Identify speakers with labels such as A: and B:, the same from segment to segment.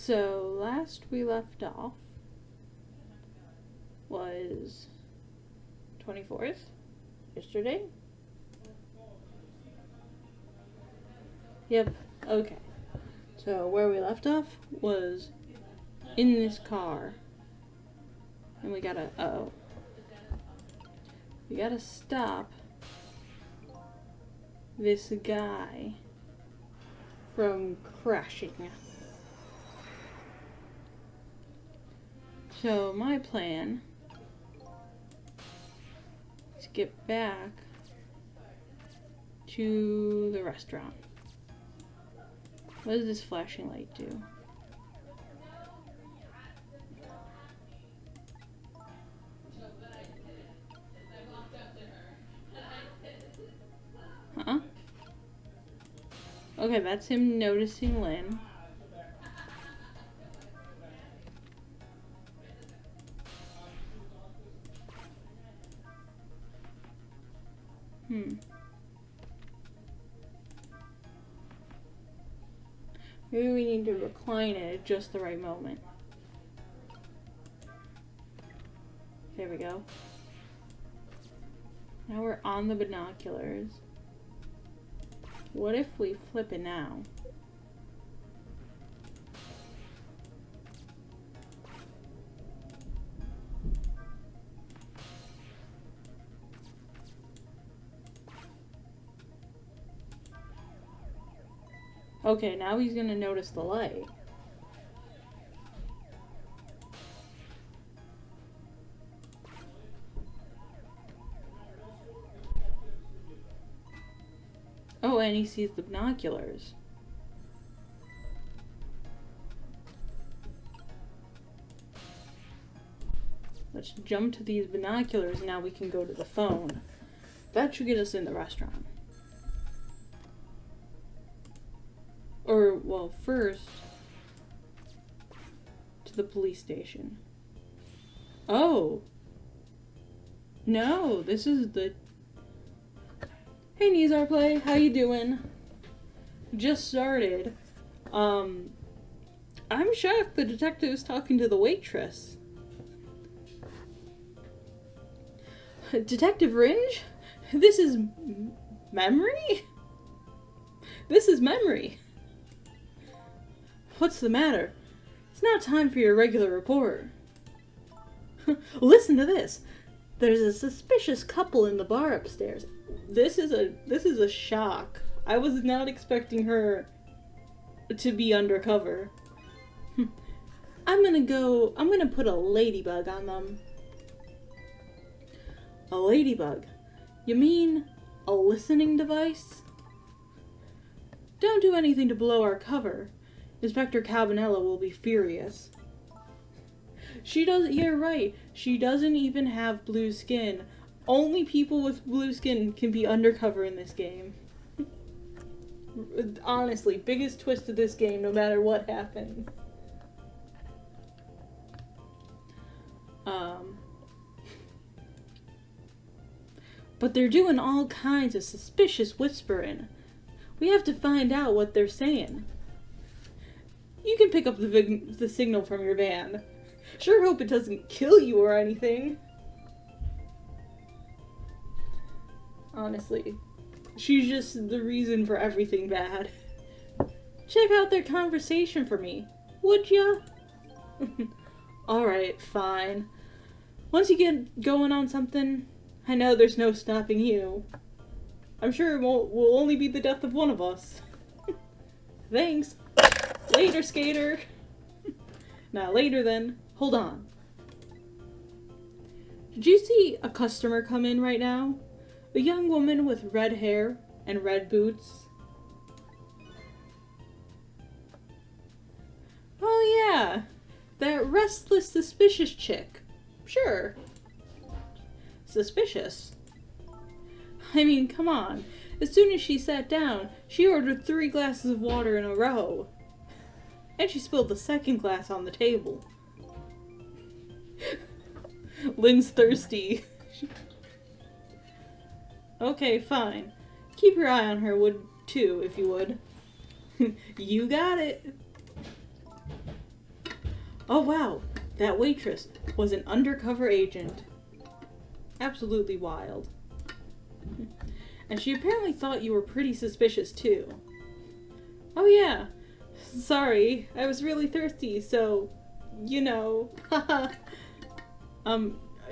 A: So, last we left off was 24th, yesterday? Yep, okay. So, where we left off was in this car. And we gotta, we gotta stop this guy from crashing. So my plan is to get back to the restaurant. What does this flashing light do? Huh? Okay, that's him noticing Lynn. Maybe we need to recline it at just the right moment. There we go. Now we're on the binoculars. What if we flip it now? Okay, now he's gonna notice the light. Oh, and he sees the binoculars. Let's jump to these binoculars, now we can go to the phone. That should get us in the restaurant. Or, well, first, to the police station. Oh! No, this is the... Hey, Nizar Play, how you doing? Just started. I'm shocked the detective's talking to the waitress. Detective Ringe? This is... Memory? This is Memory. What's the matter? It's not time for your regular report. Listen to this. There's a suspicious couple in the bar upstairs. This is a shock. I was not expecting her to be undercover. I'm gonna put a ladybug on them. A ladybug? You mean a listening device? Don't do anything to blow our cover. Inspector Cabanella will be furious. You're right. She doesn't even have blue skin. Only people with blue skin can be undercover in this game. Honestly, biggest twist of this game, no matter what happens. But they're doing all kinds of suspicious whispering. We have to find out what they're saying. You can pick up the signal from your van. Sure hope it doesn't kill you or anything. Honestly, she's just the reason for everything bad. Check out their conversation for me, would ya? Alright, fine. Once you get going on something, I know there's no stopping you. I'm sure it will only be the death of one of us. Thanks. Later, skater. Now, later then. Hold on. Did you see a customer come in right now? A young woman with red hair and red boots. Oh yeah, that restless, suspicious chick. Sure. Suspicious? I mean, come on. As soon as she sat down, she ordered 3 glasses of water in a row. And she spilled the second glass on the table. Lynn's thirsty. Okay, fine. Keep your eye on her, too, if you would. You got it. Oh wow, that waitress was an undercover agent. Absolutely wild. And she apparently thought you were pretty suspicious too. Oh yeah. Sorry, I was really thirsty, so, you know.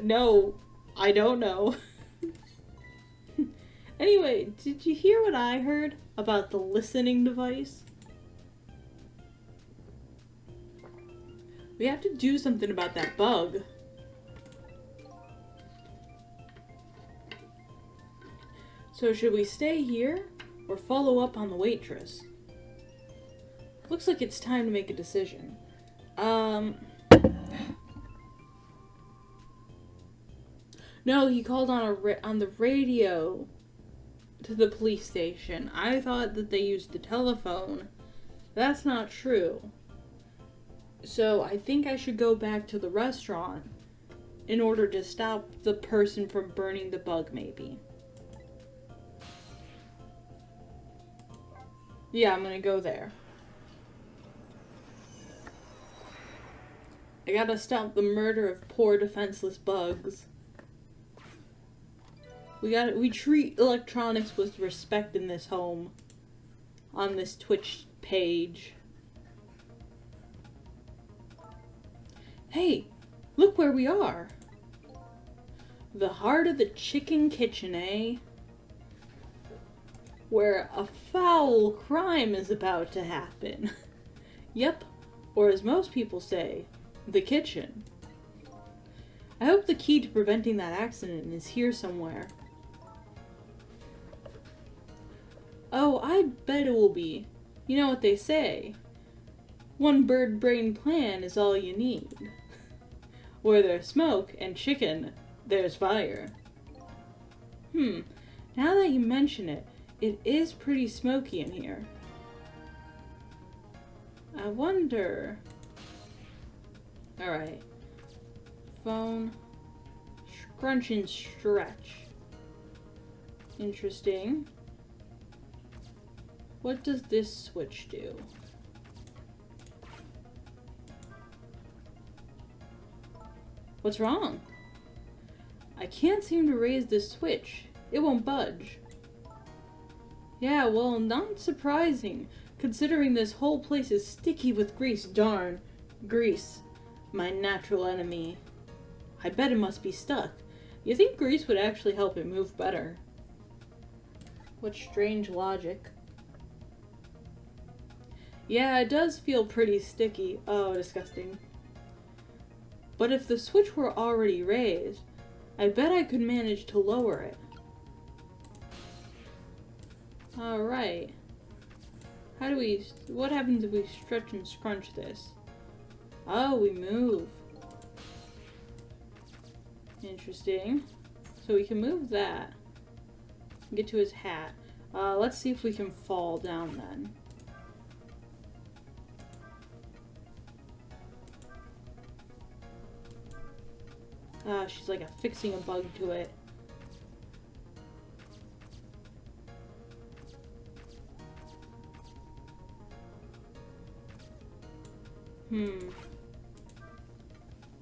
A: No, I don't know. Anyway, did you hear what I heard about the listening device? We have to do something about that bug. So should we stay here or follow up on the waitress? Looks like it's time to make a decision. No, he called on the radio to the police station. I thought that they used the telephone. That's not true. So I think I should go back to the restaurant in order to stop the person from burning the bug, maybe. Yeah, I'm gonna go there. I gotta stop the murder of poor defenseless bugs. We treat electronics with respect in this home. On this Twitch page. Hey, look where we are. The heart of the chicken kitchen, eh? Where a foul crime is about to happen. Yep, or as most people say, the kitchen. I hope the key to preventing that accident is here somewhere. Oh, I bet it will be. You know what they say. One bird brain plan is all you need. Where there's smoke and chicken, there's fire. Now that you mention it, it is pretty smoky in here. I wonder... Alright. Phone. Scrunch and stretch. Interesting. What does this switch do? What's wrong? I can't seem to raise this switch. It won't budge. Yeah, well, not surprising, considering this whole place is sticky with grease. Darn. Grease. My natural enemy. I bet it must be stuck. You think grease would actually help it move better? What strange logic. Yeah, it does feel pretty sticky. Oh, disgusting. But if the switch were already raised, I bet I could manage to lower it. Alright. What happens if we stretch and scrunch this? Oh, we move. Interesting. So we can move that. Get to his hat. Let's see if we can fall down then. She's like affixing a bug to it.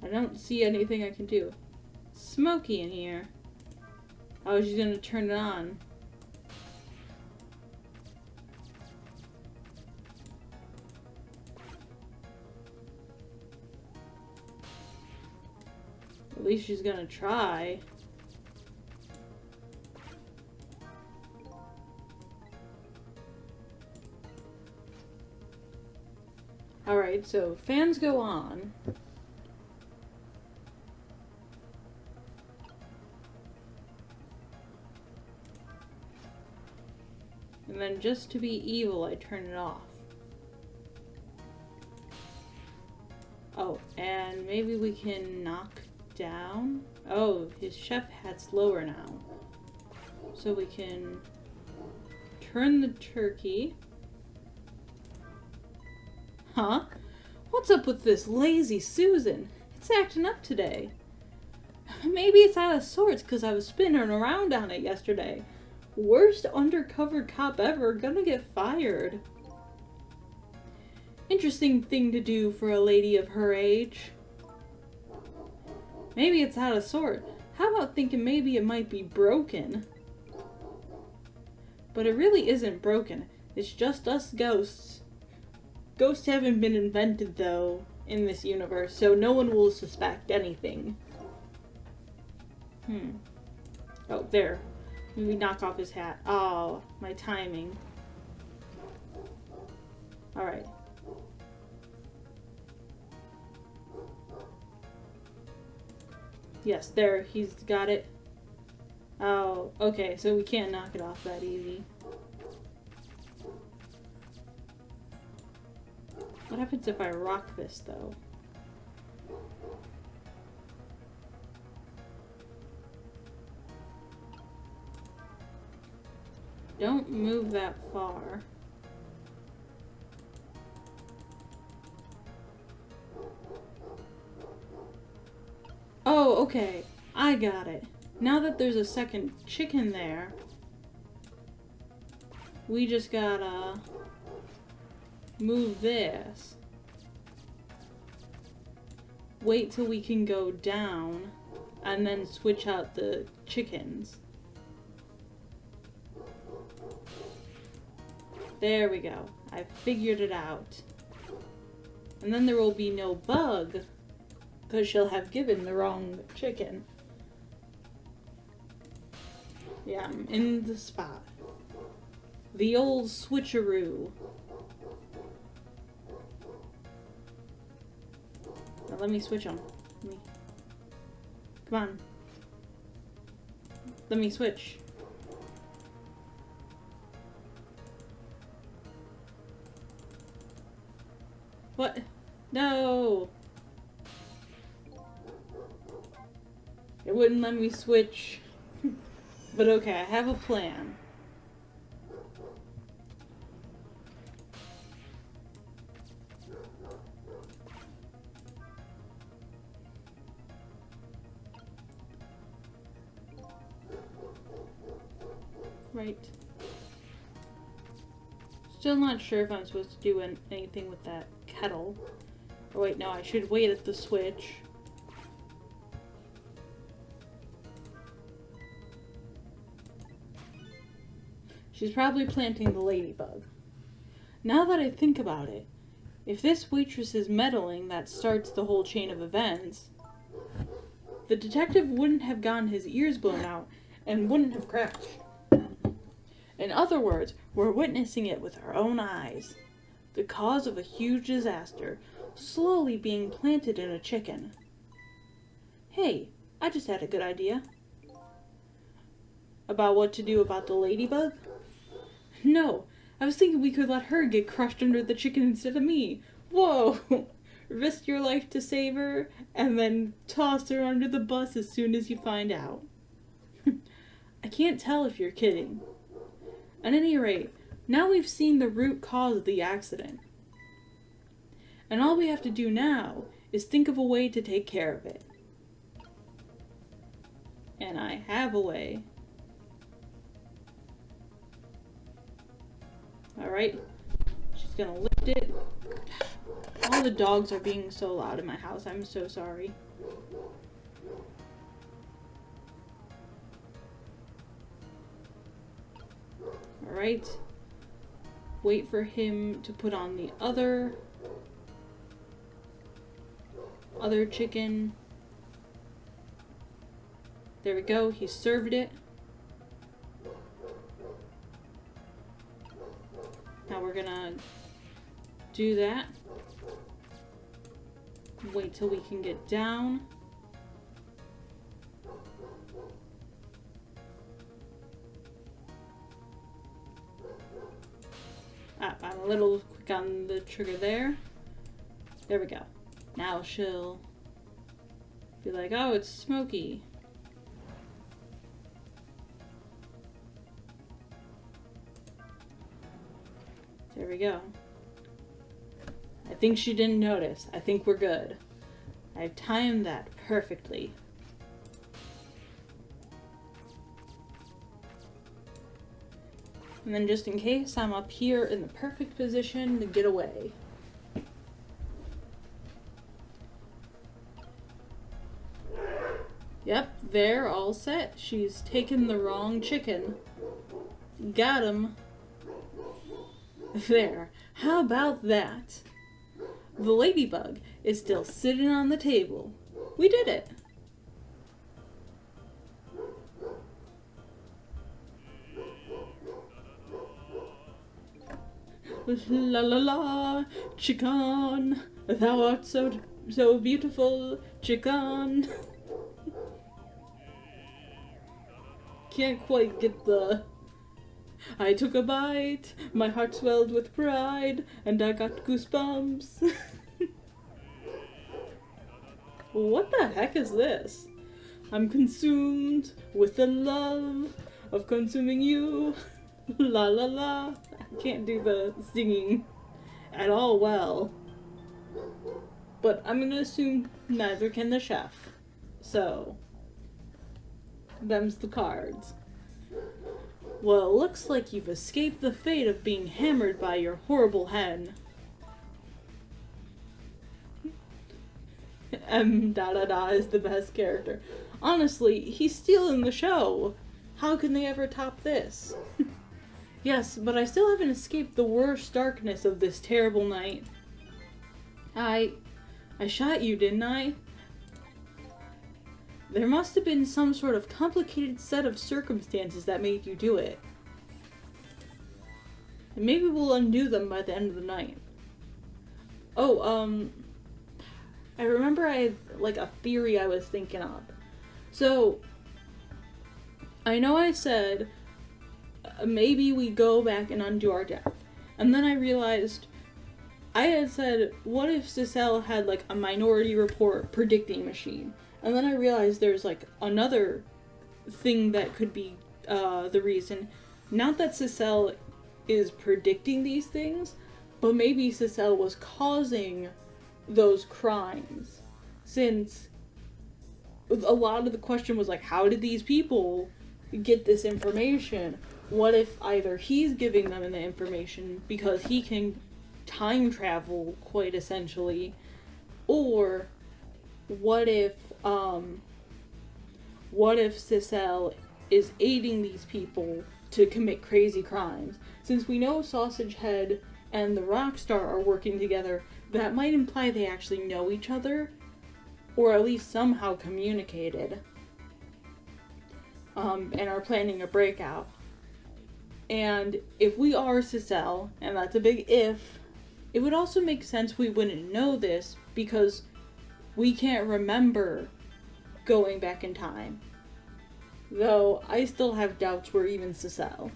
A: I don't see anything I can do. Smoky in here. Oh, she's gonna turn it on. At least she's gonna try. Alright, so fans go on. And then just to be evil, I turn it off. Oh, and maybe we can knock down? Oh, his chef hat's lower now. So we can turn the turkey. Huh? What's up with this lazy Susan? It's acting up today. Maybe it's out of sorts because I was spinning around on it yesterday. Worst undercover cop ever, gonna get fired. Interesting thing to do for a lady of her age. Maybe it's out of sort. How about thinking maybe it might be broken? But it really isn't broken. It's just us ghosts. Ghosts haven't been invented, though, in this universe, so no one will suspect anything. Oh, there. Maybe knock off his hat. Oh, my timing. Alright. Yes, there. He's got it. Oh, okay, so we can't knock it off that easy. What happens if I rock this, though? Don't move that far. Oh, okay. I got it. Now that there's a second chicken there, we just gotta move this. Wait till we can go down, and then switch out the chickens. There we go. I figured it out. And then there will be no bug, because she'll have given the wrong chicken. Yeah, I'm in the spot. The old switcheroo. Now let me switch them. Come on. Let me switch. What? No! It wouldn't let me switch. But okay, I have a plan. Right. Still not sure if I'm supposed to do anything with that kettle. Oh wait, no, I should wait at the switch. She's probably planting the ladybug. Now that I think about it, if this waitress is meddling, that starts the whole chain of events. The detective wouldn't have gotten his ears blown out and wouldn't have crashed. In other words, we're witnessing it with our own eyes. The cause of a huge disaster slowly being planted in a chicken. Hey, I just had a good idea. About what to do about the ladybug? No, I was thinking we could let her get crushed under the chicken instead of me. Whoa! Risk your life to save her, and then toss her under the bus as soon as you find out. I can't tell if you're kidding. At any rate, now we've seen the root cause of the accident. And all we have to do now is think of a way to take care of it. And I have a way. Alright, she's gonna lift it. All the dogs are being so loud in my house, I'm so sorry. Alright, wait for him to put on the other chicken. There we go, he served it. Now we're gonna do that. Wait till we can get down. I'm a little quick on the trigger there. There we go. Now she'll be like, oh, it's smoky. There we go. I think she didn't notice. I think we're good. I've timed that perfectly. And then just in case, I'm up here in the perfect position to get away. Yep, they're all set. She's taken the wrong chicken. Got him. There. How about that? The ladybug is still sitting on the table. We did it. La la la, chicken, thou art so beautiful, chicken. Can't quite get the... I took a bite, my heart swelled with pride, and I got goosebumps. What the heck is this? I'm consumed with the love of consuming you. La la la. I can't do the singing at all well. But I'm gonna assume neither can the chef. So, them's the cards. Well, it looks like you've escaped the fate of being hammered by your horrible hen. M. is the best character. Honestly, he's stealing the show. How can they ever top this? Yes, but I still haven't escaped the worst darkness of this terrible night. I shot you, didn't I? There must have been some sort of complicated set of circumstances that made you do it. And maybe we'll undo them by the end of the night. Oh, I remember I had, like, a theory I was thinking of. So, I know I said, maybe we go back and undo our death. And then I realized, I had said, what if Cecile had, like, a Minority Report predicting machine? And then I realized there's, like, another thing that could be the reason. Not that Cecile is predicting these things, but maybe Cecile was causing those crimes. Since a lot of the question was, like, how did these people get this information? What if either he's giving them the information because he can time travel, quite essentially, or what if Cecile is aiding these people to commit crazy crimes? Since we know Sausage Head and the Rockstar are working together, that might imply they actually know each other, or at least somehow communicated, and are planning a breakout. And if we are Cecile, and that's a big if, it would also make sense we wouldn't know this, because we can't remember going back in time. Though, I still have doubts we're even Cecile.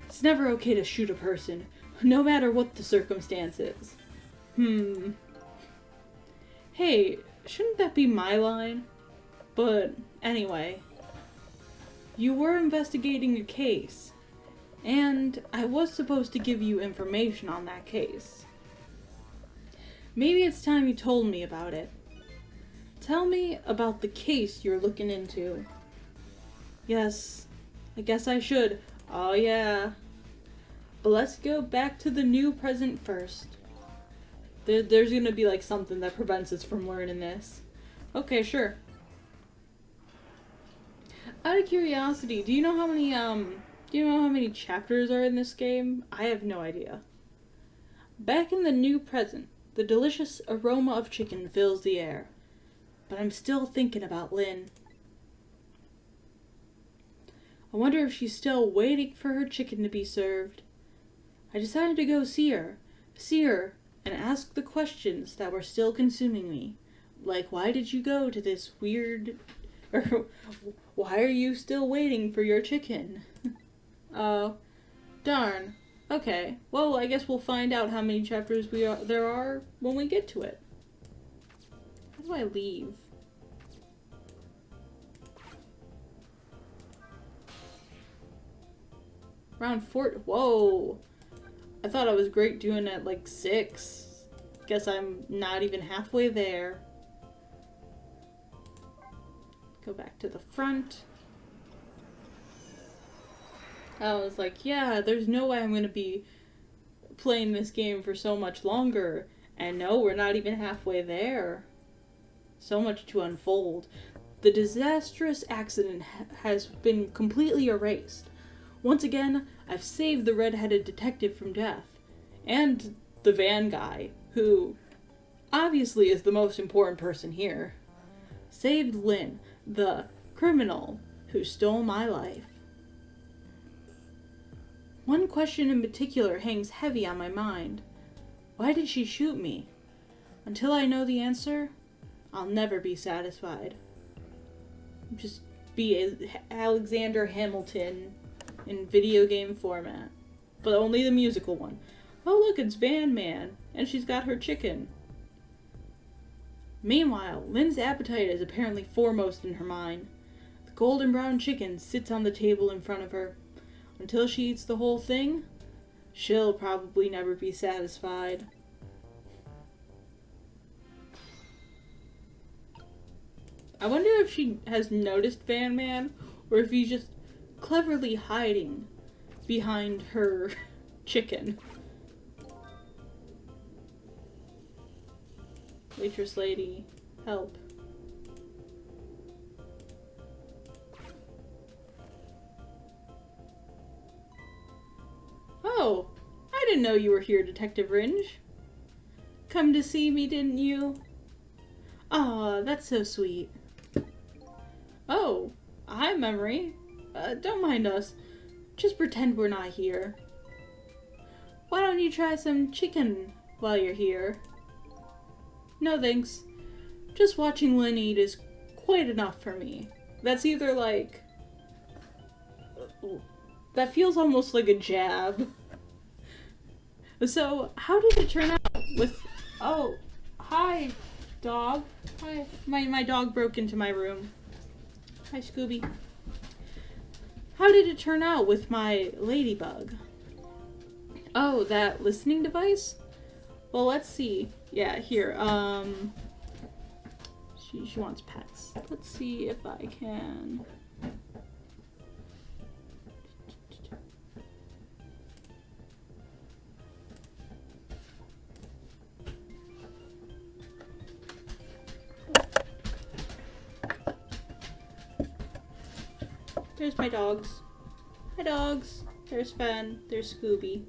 A: It's never okay to shoot a person, no matter what the circumstances. Hey, shouldn't that be my line? But, anyway. You were investigating a case, and I was supposed to give you information on that case. Maybe it's time you told me about it. Tell me about the case you're looking into. Yes, I guess I should. Oh yeah. But let's go back to the new present first. There's gonna be like something that prevents us from learning this. Okay, sure. Out of curiosity, do you know how many chapters are in this game? I have no idea. Back in the new present, the delicious aroma of chicken fills the air. But I'm still thinking about Lynn. I wonder if she's still waiting for her chicken to be served. I decided to go see her, and ask the questions that were still consuming me. Like, why did you go to this weird... or, why are you still waiting for your chicken? Oh, darn. Okay, well, I guess we'll find out how many chapters there are when we get to it. How do I leave? Round 4. Whoa! I thought I was great doing it like 6. Guess I'm not even halfway there. Go back to the front. I was like, yeah, there's no way I'm going to be playing this game for so much longer. And no, we're not even halfway there. So much to unfold. The disastrous accident has been completely erased. Once again, I've saved the red-headed detective from death. And the van guy, who obviously is the most important person here. Saved Lynn, the criminal who stole my life. One question in particular hangs heavy on my mind. Why did she shoot me? Until I know the answer, I'll never be satisfied. Just be Alexander Hamilton in video game format. But only the musical one. Oh look, it's Van Man, and she's got her chicken. Meanwhile, Lynn's appetite is apparently foremost in her mind. The golden brown chicken sits on the table in front of her. Until she eats the whole thing, she'll probably never be satisfied. I wonder if she has noticed Van Man, or if he's just cleverly hiding behind her chicken. Waitress lady, help. Oh, I didn't know you were here, Detective Ringe. Come to see me, didn't you? Aw, that's so sweet. Oh, hi, Memory. Don't mind us. Just pretend we're not here. Why don't you try some chicken while you're here? No thanks. Just watching Lynn eat is quite enough for me. That's either like... That feels almost like a jab. So, how did it turn out with... Oh, hi, dog. Hi. My dog broke into my room. Hi, Scooby. How did it turn out with my ladybug? Oh, that listening device? Well, let's see. Yeah, here, she wants pets. Let's see if I can... There's my dogs. Hi, dogs. There's Fen. There's Scooby.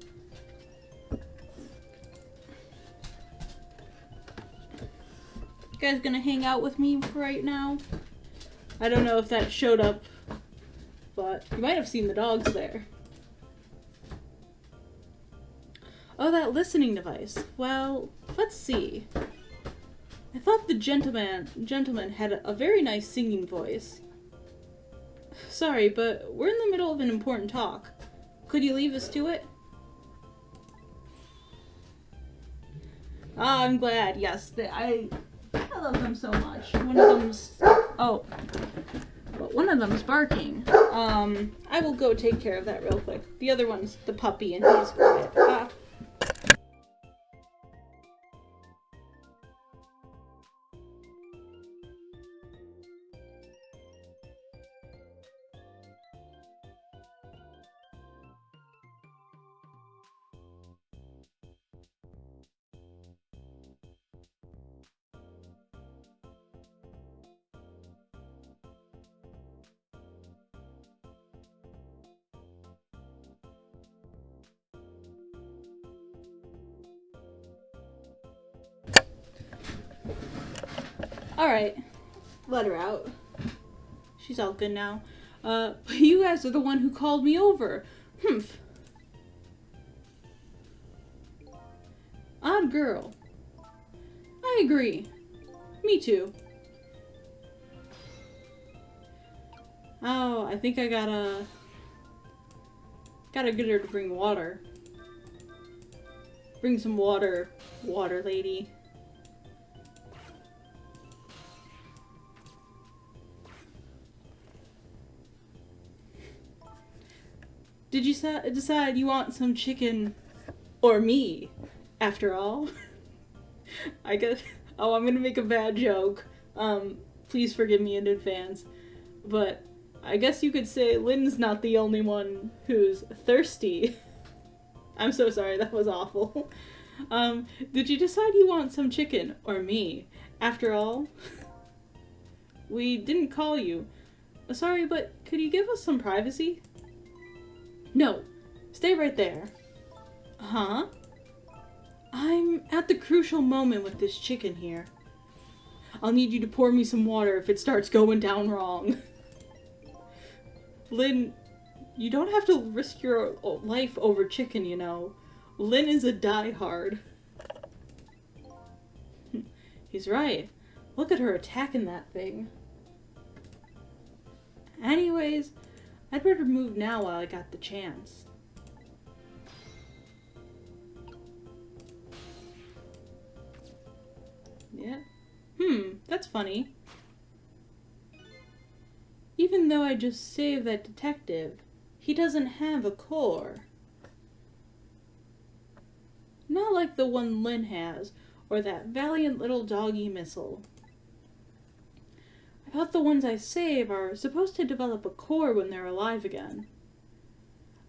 A: You guys gonna hang out with me for right now? I don't know if that showed up, but you might have seen the dogs there. Oh, that listening device. Well, let's see. I thought the gentleman had a very nice singing voice. Sorry, but we're in the middle of an important talk. Could you leave us to it? Ah, I'm glad. Yes, I love them so much. One of them's... Oh. But one of them's barking. I will go take care of that real quick. The other one's the puppy, and he's quiet. Ah. Alright, let her out. She's all good now. You guys are the one who called me over. Humph. Odd girl. I agree. Me too. Oh, I think I gotta get her to bring water. Bring some water, water lady. Did you decide you want some chicken or me, after all? I guess... Oh, I'm gonna make a bad joke. Please forgive me in advance. But I guess you could say Lynn's not the only one who's thirsty. I'm so sorry, that was awful. Did you decide you want some chicken or me, after all? We didn't call you. Sorry, but could you give us some privacy? No. Stay right there. Huh? I'm at the crucial moment with this chicken here. I'll need you to pour me some water if it starts going down wrong. Lynn, you don't have to risk your life over chicken, you know. Lynn is a diehard. He's right. Look at her attacking that thing. Anyways, I'd better move now while I got the chance. Yeah. That's funny. Even though I just saved that detective, he doesn't have a core. Not like the one Lynn has, or that valiant little doggy missile. I thought the ones I save are supposed to develop a core when they're alive again.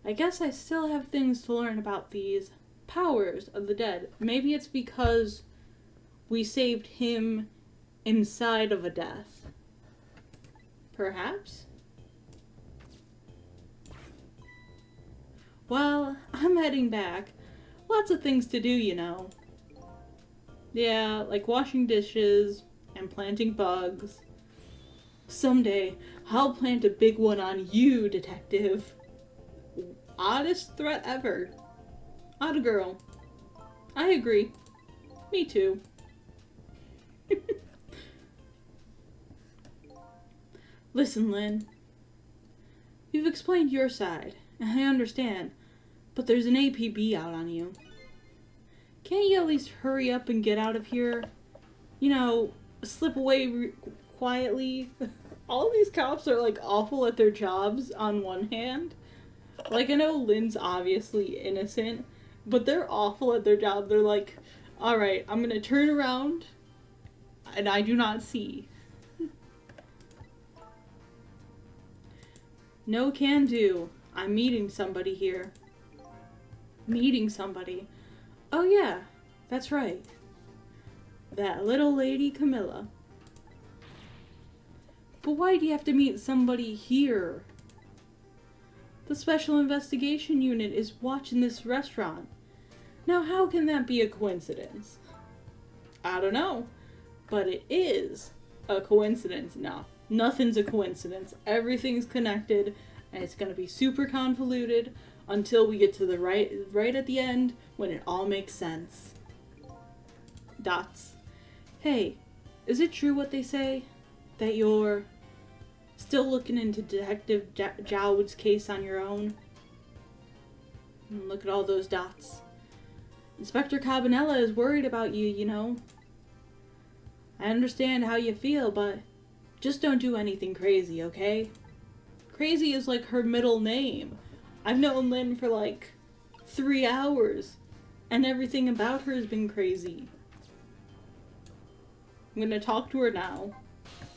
A: I guess I still have things to learn about these powers of the dead. Maybe it's because we saved him inside of a death. Perhaps? Well, I'm heading back. Lots of things to do, you know. Yeah, like washing dishes and planting bugs. Someday, I'll plant a big one on you, detective. Oddest threat ever. Odd girl. I agree. Me too. Listen, Lynn. You've explained your side, and I understand, but there's an APB out on you. Can't you at least hurry up and get out of here? You know, slip away quietly. All these cops are, like, awful at their jobs on one hand. Like, I know Lynn's obviously innocent, but they're awful at their job. They're like, alright, I'm gonna turn around, and I do not see. No can do. I'm meeting somebody here. Meeting somebody. Oh yeah, that's right. That little lady Camilla. But why do you have to meet somebody here? The Special Investigation Unit is watching this restaurant. Now how can that be a coincidence? I don't know. But it is a coincidence now. Nothing's a coincidence. Everything's connected, and it's gonna be super convoluted until we get to the right at the end when it all makes sense. Dots. Hey, is it true what they say? That you're still looking into Detective Jowd's case on your own? Look at all those dots. Inspector Cabanella is worried about you, you know. I understand how you feel, but just don't do anything crazy, okay? Crazy is like her middle name. I've known Lynn for like 3 hours, and everything about her has been crazy. I'm gonna talk to her now.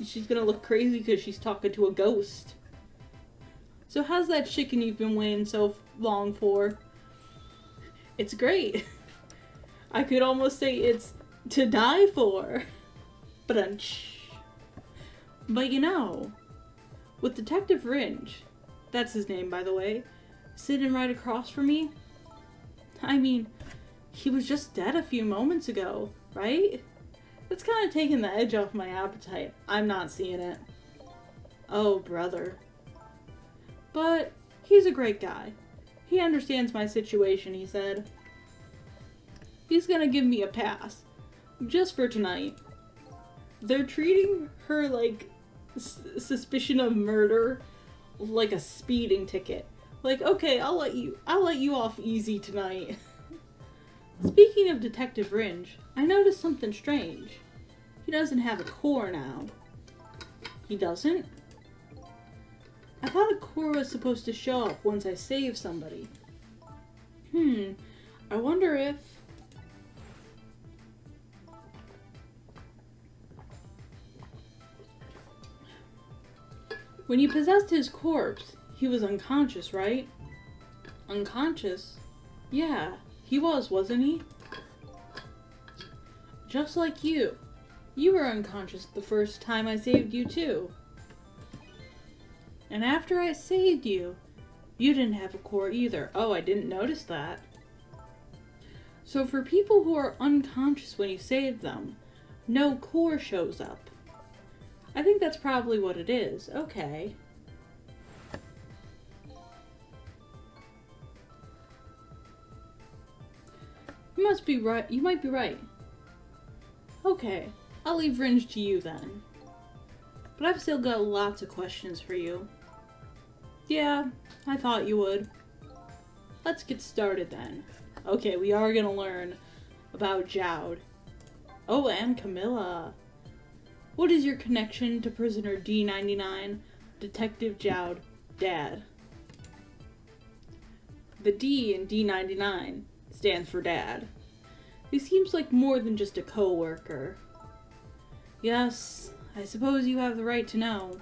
A: She's gonna look crazy because she's talking to a ghost. So how's that chicken you've been waiting so long for? It's great. I could almost say it's to die for. But you know, with Detective Ringe, that's his name by the way, sitting right across from me, I mean, he was just dead a few moments ago, right? That's kind of taking the edge off my appetite. I'm not seeing it. Oh, brother. But he's a great guy. He understands my situation, he said. He's gonna give me a pass. Just for tonight. They're treating her like suspicion of murder like a speeding ticket. Like, okay, I'll let you off easy tonight. Speaking of Detective Ringe, I noticed something strange. He doesn't have a core now. He doesn't? I thought a core was supposed to show up once I save somebody. I wonder if... When you possessed his corpse, he was unconscious, right? Unconscious? Yeah, he was, wasn't he? Just like you. You were unconscious the first time I saved you, too. And after I saved you, you didn't have a core either. Oh, I didn't notice that. So for people who are unconscious when you save them, no core shows up. I think that's probably what it is. Okay. You must be right. You might be right. Okay, I'll leave Ringe to you then. But I've still got lots of questions for you. Yeah, I thought you would. Let's get started then. Okay, we are gonna learn about Jowd. Oh, and Camilla. What is your connection to prisoner D99, Detective Jowd, Dad? The D in D99 stands for Dad. He seems like more than just a co-worker. Yes, I suppose you have the right to know.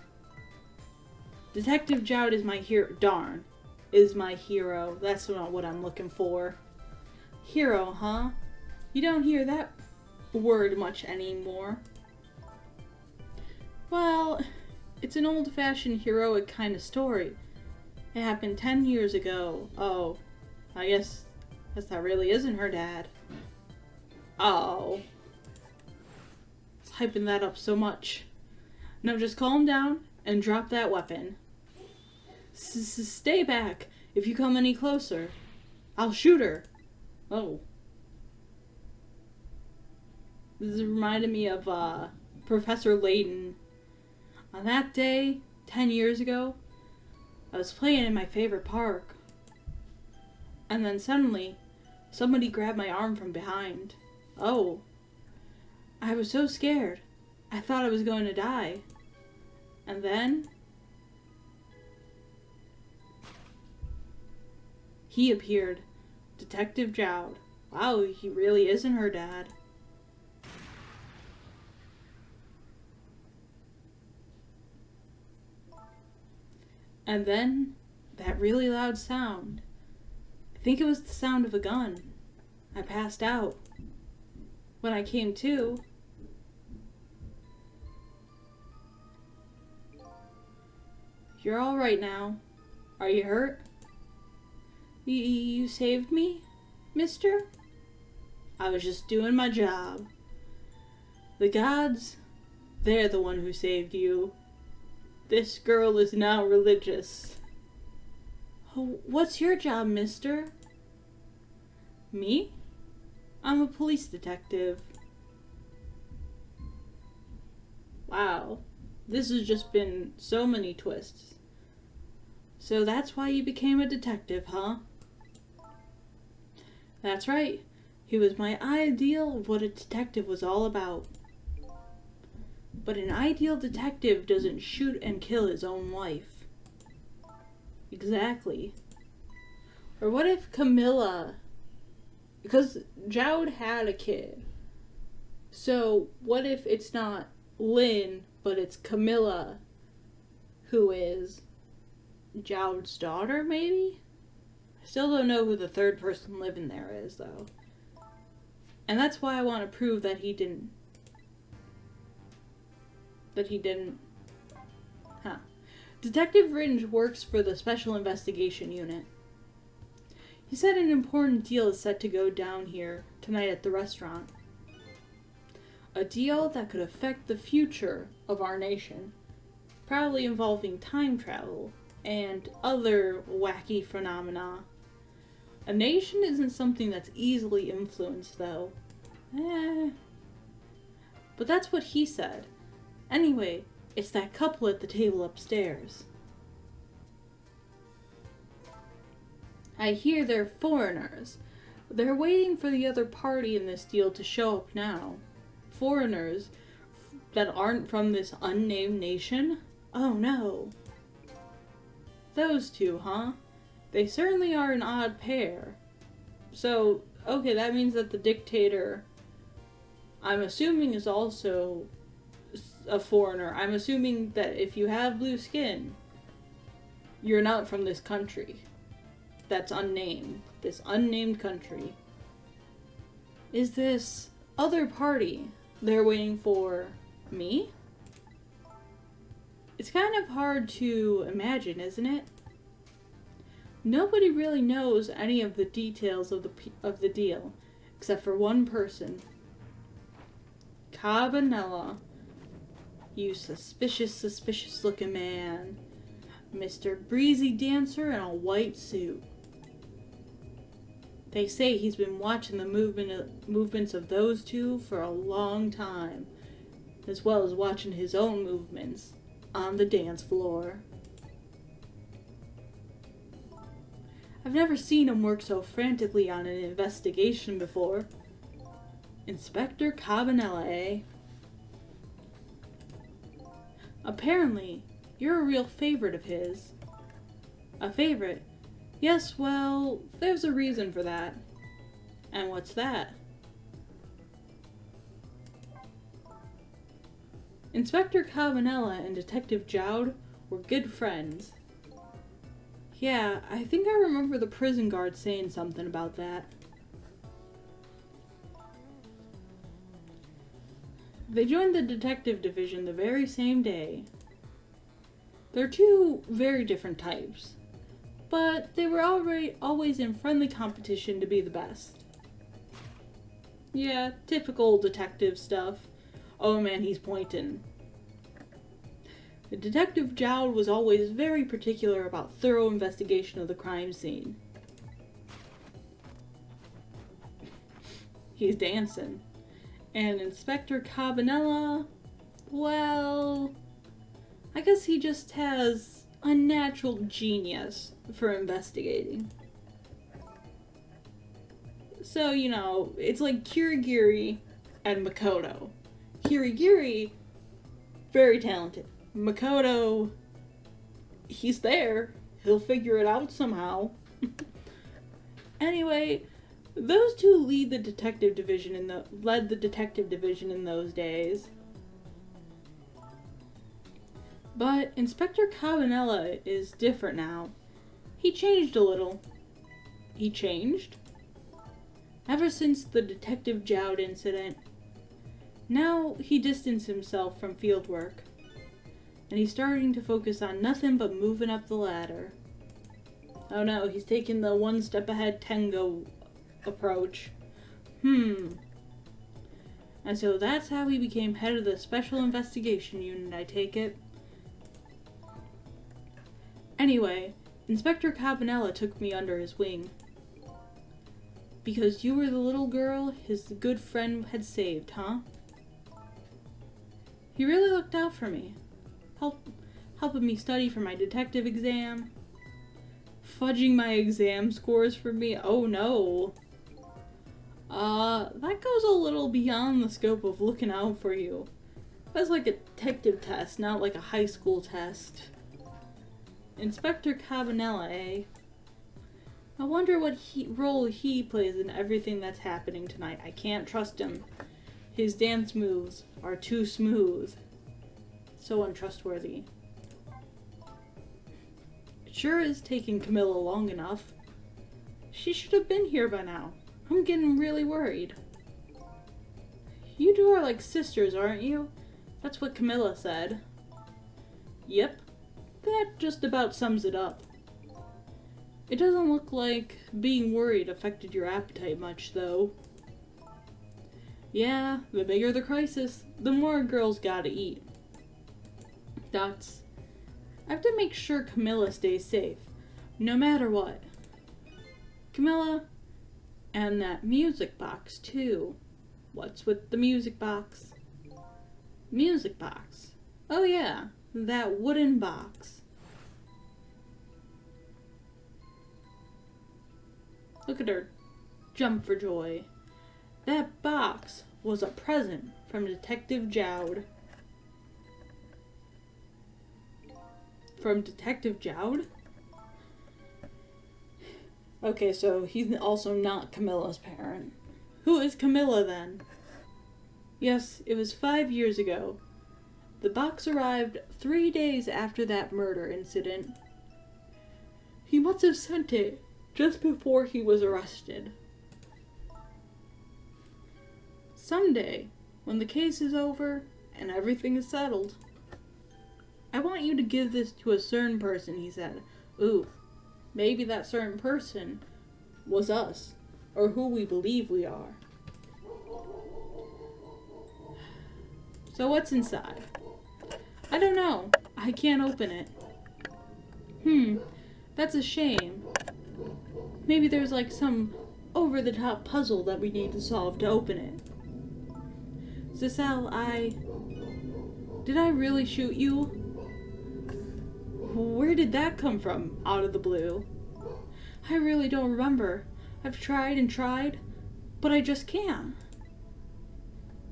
A: Detective Jowd is my hero. Darn. Is my hero. That's not what I'm looking for. Hero, huh? You don't hear that word much anymore. Well, it's an old-fashioned heroic kind of story. It happened 10 years ago. Oh, I guess that really isn't her dad. Oh. It's hyping that up so much. No, just calm down and drop that weapon. Stay back. If you come any closer, I'll shoot her. Oh. This reminded me of Professor Layton. On that day, 10 years ago, I was playing in my favorite park. And then suddenly, somebody grabbed my arm from behind. Oh. I was so scared. I thought I was going to die. And then he appeared. Detective Jowd. Wow, he really isn't her dad. And then, that really loud sound. I think it was the sound of a gun. I passed out. When I came to, you're all right now. Are you hurt? You saved me, mister? I was just doing my job. The gods, they're the one who saved you. This girl is now religious. Oh, what's your job, mister? Me? I'm a police detective. Wow, this has just been so many twists. So that's why you became a detective, huh? That's right. He was my ideal of what a detective was all about. But an ideal detective doesn't shoot and kill his own wife. Exactly. Or what if Camilla... Because Jowd had a kid. So what if it's not Lynn, but it's Camilla, who is Jowd's daughter, maybe? I still don't know who the third person living there is, though. And that's why I want to prove that he didn't. Huh. Detective Ringe works for the Special Investigation Unit. He said an important deal is set to go down here tonight at the restaurant. A deal that could affect the future of our nation, probably involving time travel and other wacky phenomena. A nation isn't something that's easily influenced, though. But that's what he said. Anyway, it's that couple at the table upstairs. I hear they're foreigners. They're waiting for the other party in this deal to show up now. Foreigners that aren't from this unnamed nation? Oh no. Those two, huh? They certainly are an odd pair. So, okay, that means that the dictator, I'm assuming, is also a foreigner. I'm assuming that if you have blue skin, you're not from this country. That's unnamed. This unnamed country. Is this other party They're waiting for me? It's kind of hard to imagine, isn't it? Nobody really knows any of the details of the deal, except for one person. Cabanela. You suspicious looking man. Mr. Breezy Dancer in a white suit. They say he's been watching the movements of those two for a long time, as well as watching his own movements on the dance floor. I've never seen him work so frantically on an investigation before. Inspector Cabanela, eh? Apparently, you're a real favorite of his. A favorite? Yes, well, there's a reason for that. And what's that? Inspector Cabanela and Detective Jowd were good friends. Yeah, I think I remember the prison guard saying something about that. They joined the detective division the very same day. They're two very different types, but they were always in friendly competition to be the best. Yeah, typical detective stuff. Oh man, he's pointing. The Detective Jowd was always very particular about thorough investigation of the crime scene. He's dancing. And Inspector Cabanela, well, I guess he just has a natural genius for investigating. So, you know, it's like Kirigiri and Makoto. Kirigiri, very talented. Makoto, he's there. He'll figure it out somehow. Anyway, those two led the detective division in those days. But Inspector Cabanela is different now. He changed a little. He changed? Ever since the Detective Jowd incident. Now he distanced himself from field work. And he's starting to focus on nothing but moving up the ladder. Oh no, he's taking the one step ahead Tengo approach. And so that's how he became head of the Special Investigation Unit, I take it. Anyway, Inspector Cabanela took me under his wing. Because you were the little girl his good friend had saved, huh? He really looked out for me. Helping me study for my detective exam. Fudging my exam scores for me. Oh no. That goes a little beyond the scope of looking out for you. That's like a detective test, not like a high school test. Inspector Cabanela, eh? I wonder what role he plays in everything that's happening tonight. I can't trust him. His dance moves are too smooth. So untrustworthy. It sure is taking Camilla long enough. She should have been here by now. I'm getting really worried. You two are like sisters, aren't you? That's what Camilla said. Yep. That just about sums it up. It doesn't look like being worried affected your appetite much, though. Yeah, the bigger the crisis, the more a girl's gotta eat. I have to make sure Camilla stays safe, no matter what. Camilla, and that music box, too. What's with the music box? Music box. Oh yeah, that wooden box. Look at her jump for joy. That box was a present from Detective Jowd. From Detective Jowd? Okay, so he's also not Camilla's parent. Who is Camilla then? Yes, it was 5 years ago. The box arrived 3 days after that murder incident. He must have sent it just before he was arrested. Someday, When the case is over and everything is settled, I want you to give this to a certain person, he said. Ooh, maybe that certain person was us, or who we believe we are. So what's inside? I don't know. I can't open it. That's a shame. Maybe there's like some over-the-top puzzle that we need to solve to open it. Cecile, did I really shoot you? Where did that come from, out of the blue? I really don't remember. I've tried and tried, but I just can't.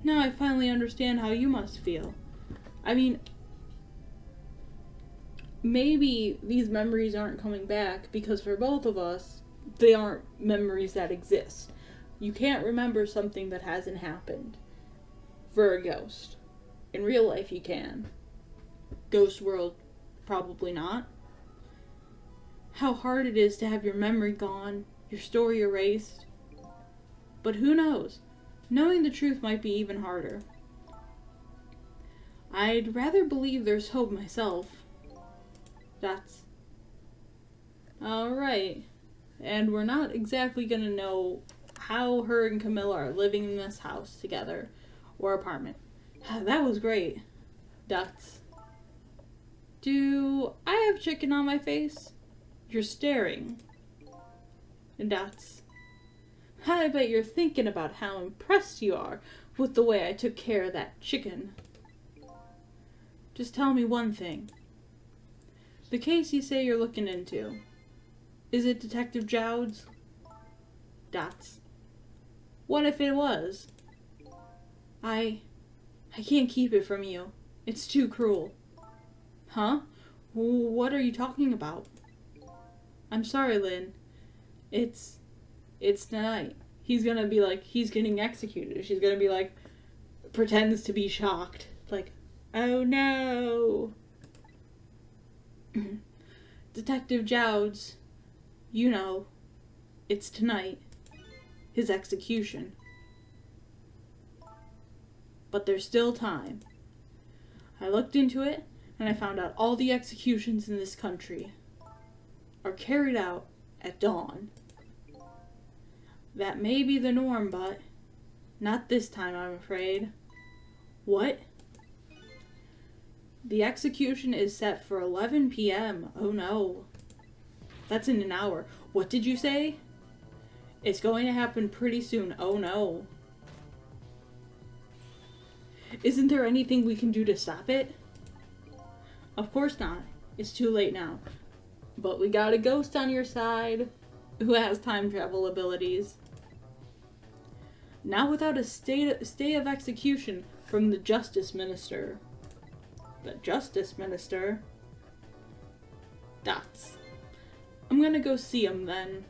A: Now I finally understand how you must feel. I mean, maybe these memories aren't coming back because for both of us, they aren't memories that exist. You can't remember something that hasn't happened for a ghost. In real life, you can. Ghost world, probably not. How hard it is to have your memory gone, your story erased. But who knows? Knowing the truth might be even harder. I'd rather believe there's hope myself. That's... Alright. And we're not exactly gonna know how her and Camilla are living in this house together. Or apartment. That was great. Ducks. Do I have chicken on my face? You're staring. Ducks. I bet you're thinking about how impressed you are with the way I took care of that chicken. Just tell me one thing. The case you say you're looking into, is it Detective Jowd's? Dots. What if it was? I can't keep it from you. It's too cruel. Huh? What are you talking about? I'm sorry, Lynn. It's tonight. He's gonna be like, he's getting executed. She's gonna be like, pretends to be shocked. Like, oh no. Detective Jowd's, you know, it's tonight. His execution. But there's still time. I looked into it, and I found out all the executions in this country are carried out at dawn. That may be the norm, but not this time, I'm afraid. What? The execution is set for 11 p.m. Oh no. That's in an hour. What did you say? It's going to happen pretty soon. Oh no. Isn't there anything we can do to stop it? Of course not. It's too late now. But we got a ghost on your side who has time travel abilities. Now without a stay of execution from the Justice Minister. The Justice Minister? Dots. I'm gonna go see him then.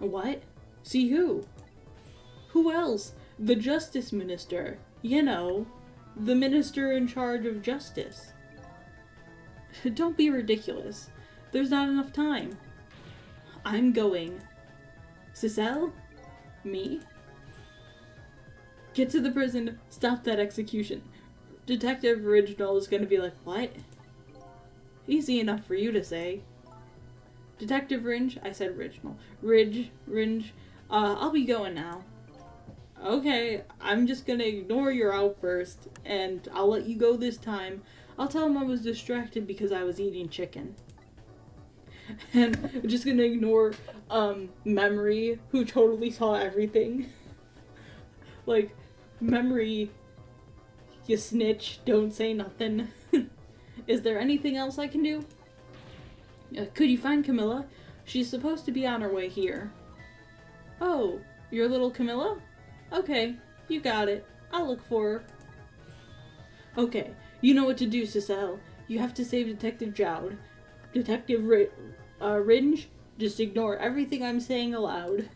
A: What? See who? Who else? The Justice Minister. You know, the minister in charge of justice. Don't be ridiculous. There's not enough time. I'm going. Cecile? Me? Get to the prison, stop that execution. Detective Original is gonna be like, what? Easy enough for you to say. Detective Ringe? I said Original. Ringe. I'll be going now. Okay, I'm just gonna ignore your outburst, and I'll let you go this time. I'll tell him I was distracted because I was eating chicken. And I'm just gonna ignore, Memory, who totally saw everything. Like, Memory, you snitch, don't say nothing. Is there anything else I can do? Could you find Camilla? She's supposed to be on her way here. Oh, your little Camilla? Okay, you got it. I'll look for her. Okay, you know what to do, Cecile. You have to save Detective Jowd. Detective Ringe, just ignore everything I'm saying aloud.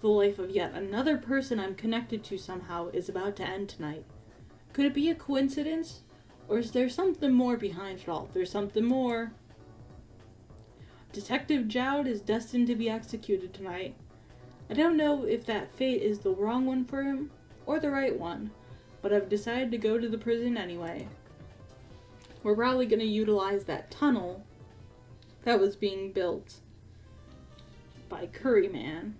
A: The life of yet another person I'm connected to somehow is about to end tonight. Could it be a coincidence? Or is there something more behind it all? There's something more. Detective Jowd is destined to be executed tonight. I don't know if that fate is the wrong one for him, or the right one, but I've decided to go to the prison anyway. We're probably going to utilize that tunnel that was being built by Curryman.